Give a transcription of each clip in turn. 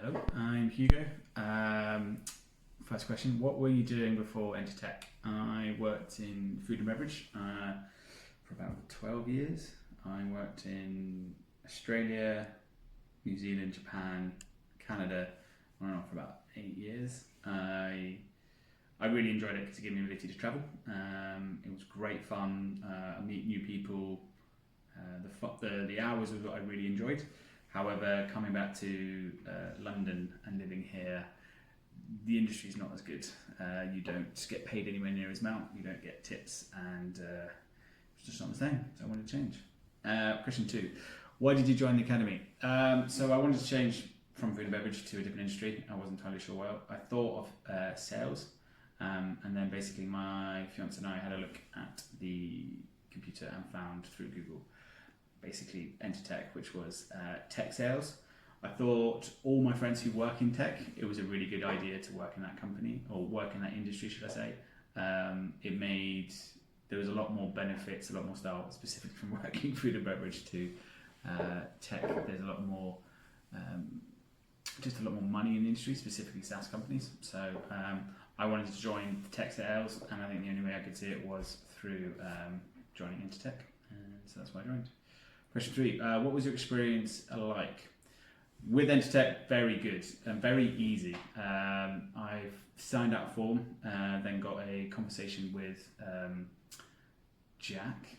Hello, I'm Hugo. First question, what were you doing before Entr Tech? I worked in food and beverage for about 12 years. I worked in Australia, New Zealand, Japan, Canada, on and off for about 8 years. I really enjoyed it because it gave me the ability to travel. It was great fun, meet new people. The hours was what I really enjoyed. However, coming back to London and living here, the industry is not as good. You don't get paid anywhere near as amount. You don't get tips, and it's just not the same. So I wanted to change. Question 2: why did you join the academy? So I wanted to change from food and beverage to a different industry. I wasn't entirely sure why. I thought of sales, and then basically my fiance and I had a look at the computer and found through Google basically Entr Tech, which was tech sales. I thought all my friends who work in tech, it was a really good idea to work in that company, or work in that industry, should I say. There was a lot more benefits, a lot more style, specifically from working food and beverage to tech. There's a lot more, just a lot more money in the industry, specifically SaaS companies. So I wanted to join tech sales, and I think the only way I could see it was through joining Entr Tech, and so that's why I joined. Question 3, what was your experience like? With Entr Tech, very good and very easy. I've signed out a form, then got a conversation with Jack.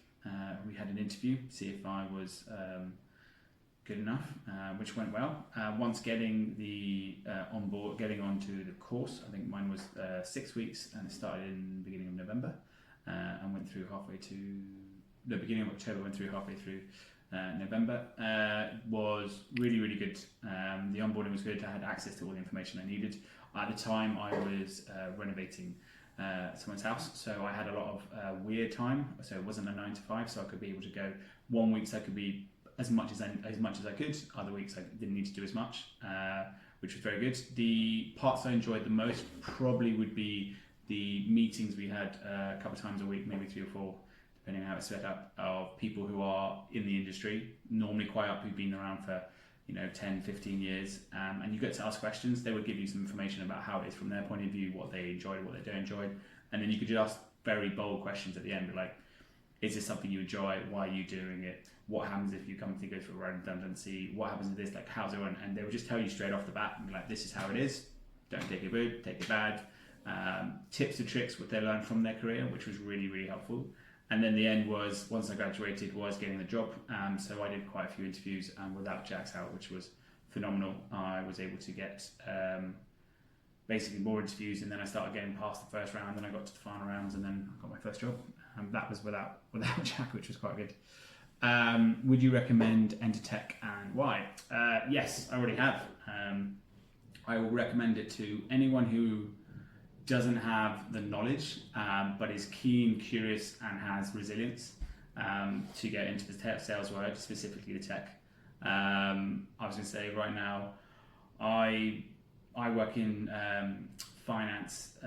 We had an interview, see if I was good enough, which went well. Once getting getting onto the course, I think mine was 6 weeks, and it started in the beginning of November, and went through halfway to the beginning of October, went through halfway through November. Was really good. The onboarding was good. I had access to all the information I needed. At the time I was renovating someone's house, so I had a lot of weird time, so it wasn't a 9 to 5, so I could be able to go 1 week, so I could be as much as I could. Other weeks I didn't need to do as much, which was very good. The parts I enjoyed the most probably would be the meetings we had a couple of times a week, maybe 3 or 4, depending on how it's set up, of people who are in the industry, normally quite up, who've been around for 10, 15 years, and you get to ask questions. They would give you some information about how it is from their point of view, what they enjoyed, what they don't enjoy, and then you could just ask very bold questions at the end, like, is this something you enjoy? Why are you doing it? What happens if your company goes for redundancy? What happens if this, like, how's it run? And they would just tell you straight off the bat, and be like, this is how it is, don't take it good, take it bad. Tips and tricks, what they learned from their career, which was really helpful. And then the end was, once I graduated, was getting the job. So I did quite a few interviews, and without Jack's help, which was phenomenal, I was able to get basically more interviews, and then I started getting past the first round, then I got to the final rounds, and then I got my first job. And that was without Jack, which was quite good. Would you recommend Entr Tech, and why? Yes, I already have. I will recommend it to anyone who doesn't have the knowledge, but is keen, curious, and has resilience to get into the tech sales world, specifically the tech. I was going to say right now, I work in finance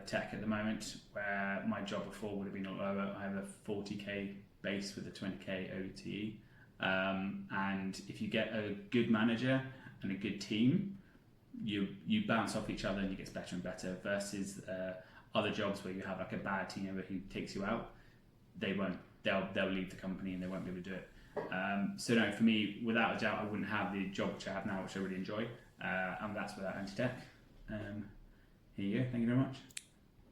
tech at the moment, where my job before would have been a lot lower. I have a 40k base with a 20k OTE, and if you get a good manager and a good team, you bounce off each other and you get better and better, versus other jobs where you have like a bad team member who takes you out. They'll leave the company and they won't be able to do it. So no, for me, without a doubt, I wouldn't have the job which I have now, which I really enjoy, and that's without Entr Tech. Here you go, thank you very much.